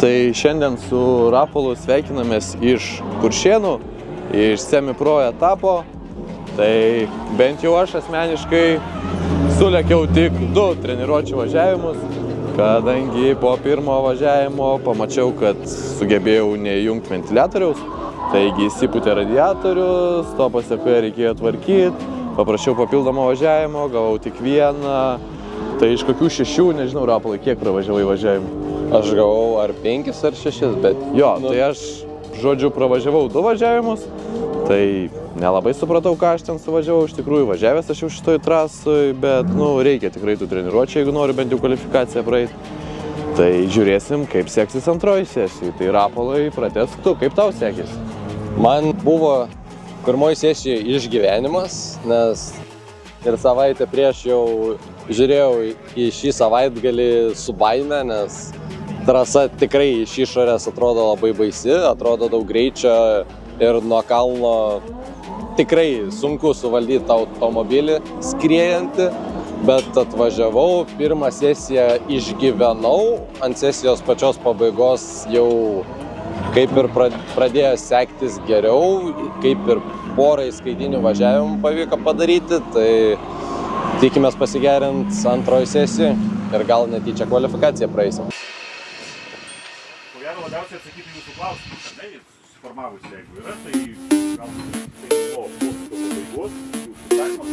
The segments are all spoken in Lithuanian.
Tai šiandien su Rapolu sveikinamės iš Kuršėnų, iš semi-pro etapo. Tai bent jau aš asmeniškai sulėkiau tik 2 treniruočių važiavimus, kadangi po pirmo važiavimo pamačiau, kad sugebėjau neįjungti ventiliatoriaus. Taigi įsipūtė radiatorius, to pasekoje reikėjo tvarkyti, paprašiau papildomo važiavimo, gavau tik vieną. Tai iš kokių 6, nežinau, Rapolai, kiek pravažiavai važiavimų? Aš gavau ar 5 ar 6, bet... Jo, tai aš, žodžiu, pravažiavau 2 važiavimus, tai nelabai supratau, ką aš ten suvažiavau. Iš tikrųjų, važiavęs aš jau šitoj trasoj, bet, reikia tikrai tų treniruočių, jeigu noriu bent jau kvalifikaciją praeiti. Tai žiūrėsim, kaip seksis antroji sesija. Tai Rapolai, pratęsk tu, kaip tau sekėsi? Man buvo pirmoji sesija išgyvenimas, nes ir savaitę prieš jau žiūrėjau į šį savaitgalį su baime, nes trasa tikrai iš išorės atrodo labai baisi, atrodo daug greičio ir nuo kalno tikrai sunku suvaldyti automobilį skriejantį, bet atvažiavau, pirmą sesiją išgyvenau, ant sesijos pačios pabaigos jau kaip ir pradėjo sektis geriau, kaip ir porai skaitinių važiavimų pavyko padaryti, tai tikimės pasigerinti antroji sesija ir gal netyčia kvalifikaciją praeisim. Ko gero labiausiai atsakyti jūsų klausimus, kada jis susiformavusi, jeigu yra, tai galbūt tai po pabaigos, jūsų tarimas,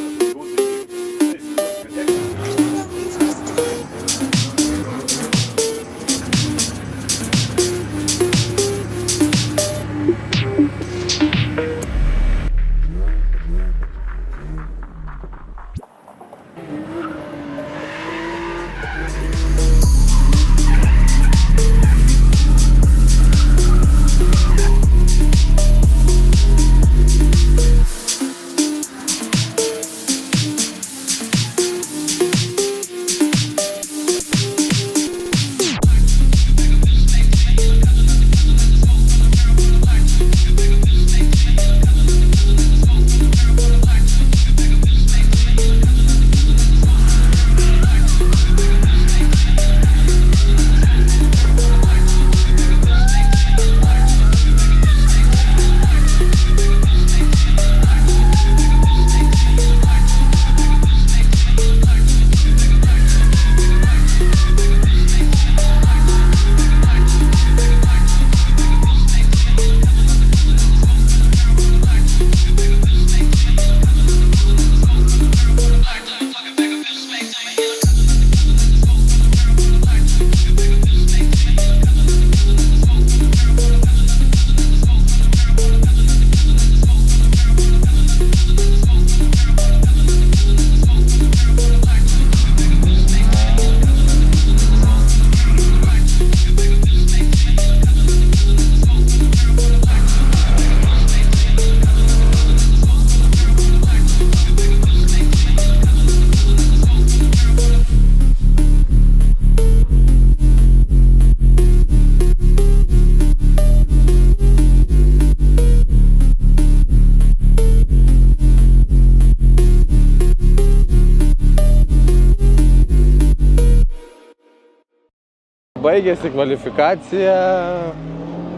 Baigėsi kvalifikacija,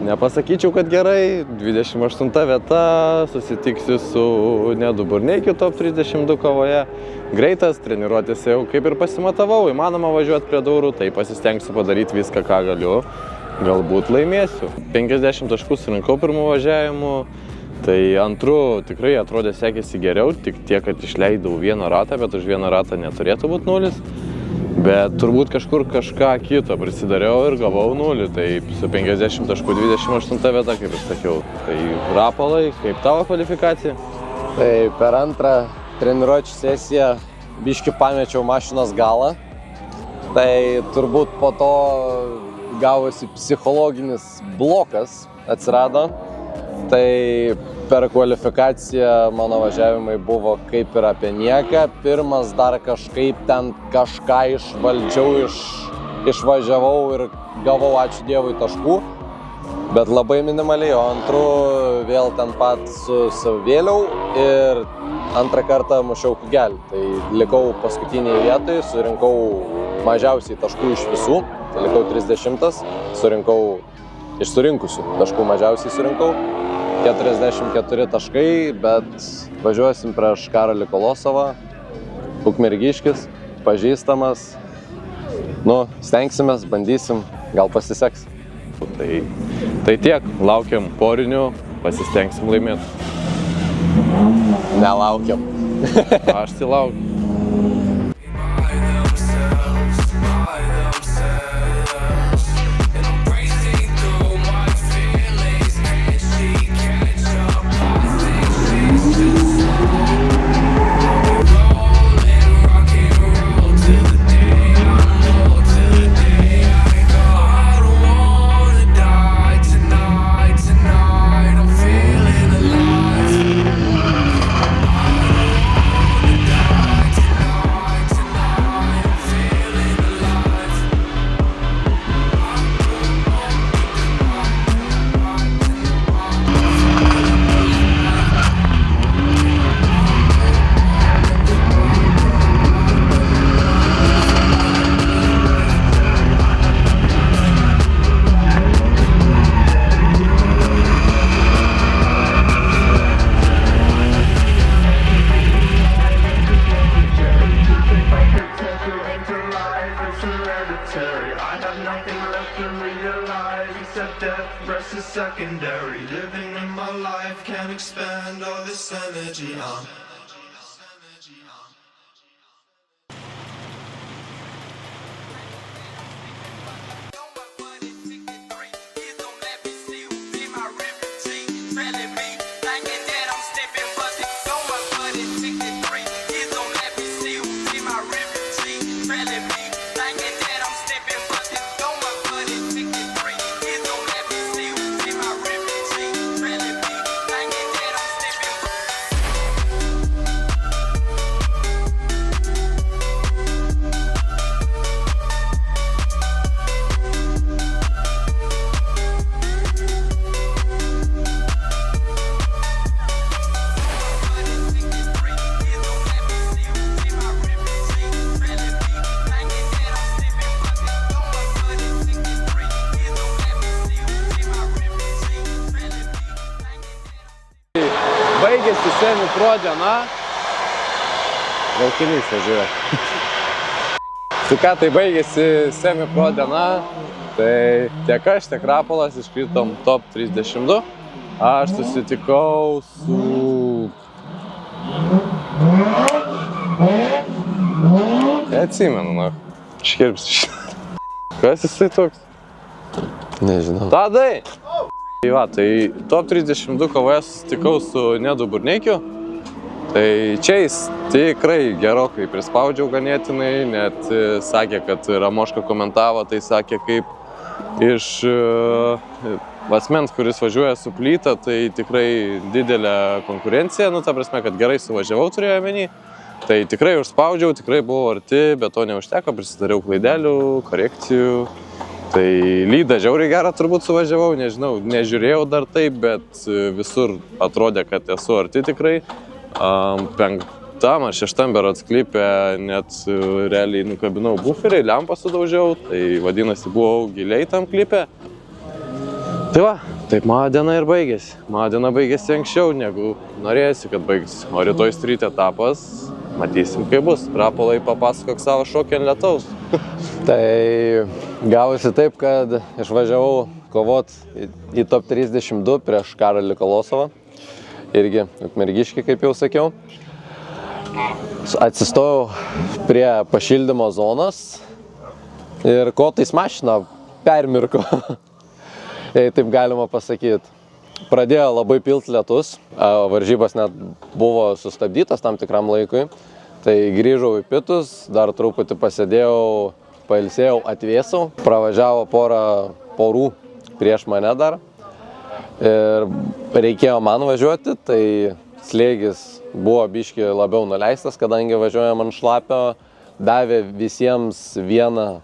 nepasakyčiau, kad gerai, 28 vieta, susitiksiu su Nedu Burneikiu top 32 kovoje. Greitas, treniruotėse jau kaip ir pasimatavau, įmanoma važiuoti prie durų, tai pasistengsiu padaryti viską, ką galiu, galbūt laimėsiu. 50 taškų surinkau pirmų važiavimų, tai antru tikrai atrodė sekėsi geriau, tik tiek, kad išleidau vieną ratą, bet už vieną ratą neturėtų būti 0. Bet turbūt kažkur kažką kito prisidariau ir gavau 0, tai su 50 taškų 28 vieta, kaip ir sakiau. Tai Rapolai, kaip tavo kvalifikacija? Tai per antrą treniruočių sesiją biškį pamečiau mašinos galą. Tai turbūt po to gavosi psichologinis blokas atsirado. Tai per kvalifikaciją mano važiavimai buvo kaip ir apie nieką. Pirmas dar kažkaip ten kažką išvaldžiau, išvažiavau ir gavau, ačiū Dievui, taškų. Bet labai minimaliai, o antru vėl ten pat susivėliau ir antrą kartą mušiau kugelį. Tai likau paskutiniai vietoj, surinkau mažiausiai taškų iš visų. tai likau 30, surinkau iš surinkusių taškų mažiausiai surinkau, 44 taškai, bet važiuosim prieš Karolį Kolosovą, Ukmergiškis, pažįstamas, stengsimės, bandysim, gal pasiseks. Tai tiek, laukiam porinių, pasistengsim laimėti. Nelaukiam. Aš tai laukiu. Secondary, living in my life, can't expand all this energy on. Baigėsi Semi Pro diena. Traukinys važiuoja. Tai ką, tai baigėsi Semi Pro diena. Tai tiek aš, tiek Rapolas iškritom top 32. Aš susitikau su... Atsimenu, iškirpsiu šitą. Kas jisai toks? Nežinau. Tadai! Tai top 32 kovoje susitikau su Nedu Burneikiu. Tai čia jis tikrai gerokai prispaudžiau ganėtinai, net sakė, kad Ramoška komentavo, tai sakė kaip iš asmens, kuris važiuoja su plyta, tai tikrai didelė konkurencija, ta prasme, kad gerai suvažiavau turėjo omeny. Tai tikrai užspaudžiau, tikrai buvau arti, bet to neužteko, prisidariau klaidelių, korekcijų. Tai lydą žiauriai gerą turbūt suvažiavau, nežinau, nežiūrėjau dar taip, bet visur atrodė, kad esu arti tikrai. 5 ar 6 berods klipe net realiai nukabinau buferį, lempą sudaužiau, tai vadinasi buvau giliai tam klipe. Tai va, taip mano diena ir baigėsi. Mano diena baigėsi anksčiau, negu norėjusi, kad baigėsi. O rytoj street etapas, matysim kaip bus. Rapolai, papasakok savo šokį ant lietaus. Tai gavosi taip, kad išvažiavau kovot į top 32 prieš Karolį Kolosovą. Irgi Ukmergiškį, kaip jau sakiau. Atsistojau prie pašildymo zonos ir kotais mašina permirko, jei taip galima pasakyti. Pradėjo labai pilt lietus, varžybos net buvo sustabdytas tam tikram laikui. Tai grįžau į pitus, dar truputį pasėdėjau, pailsėjau, atvėsau. Pravažiavo porų prieš mane dar. Ir reikėjo man važiuoti, tai slėgis buvo biški labiau nuleistas, kadangi važiuojam ant šlapio. Davė visiems vieną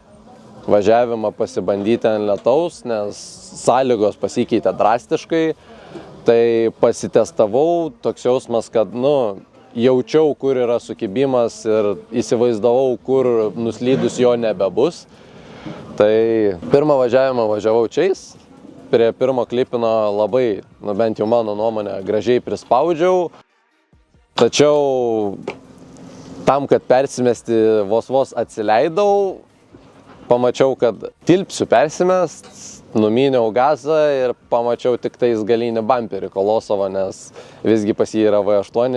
važiavimą pasibandyti ant lietaus, nes sąlygos pasikeitė drastiškai. Tai pasitestavau, toks jausmas, kad jaučiau, kur yra sukibimas ir įsivaizdavau, kur nuslydus jo nebebus. Tai pirmą važiavimą važiavau čiais. Prie pirmo klipino labai, bent jau mano nuomonė, gražiai prispaudžiau. Tačiau tam, kad persimesti, vos atsileidau, pamačiau, kad tilpsiu persimest, numyniau gazą ir pamačiau tik tais galinį bumperį Kolosovo, nes visgi pas jį yra V8,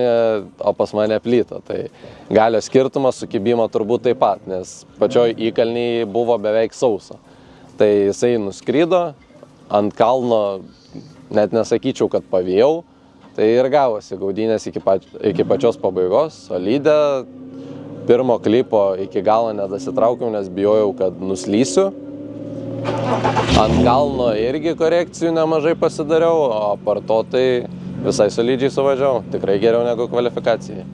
o pas mane plyta. Tai galio skirtumas sukibimo turbūt taip pat, nes pačioj įkalniai buvo beveik sausa. Tai jisai nuskrydo, ant kalno net nesakyčiau, kad pavėjau. Tai ir gavosi gaudynės iki pačios pabaigos, solidė. Pirmo klipo iki galo nedasitraukiau, nes bijojau, kad nuslysiu. Ant kalno irgi korekcijų nemažai pasidariau, o apart to tai visai solidžiai suvažiavau. Tikrai geriau negu kvalifikacijai.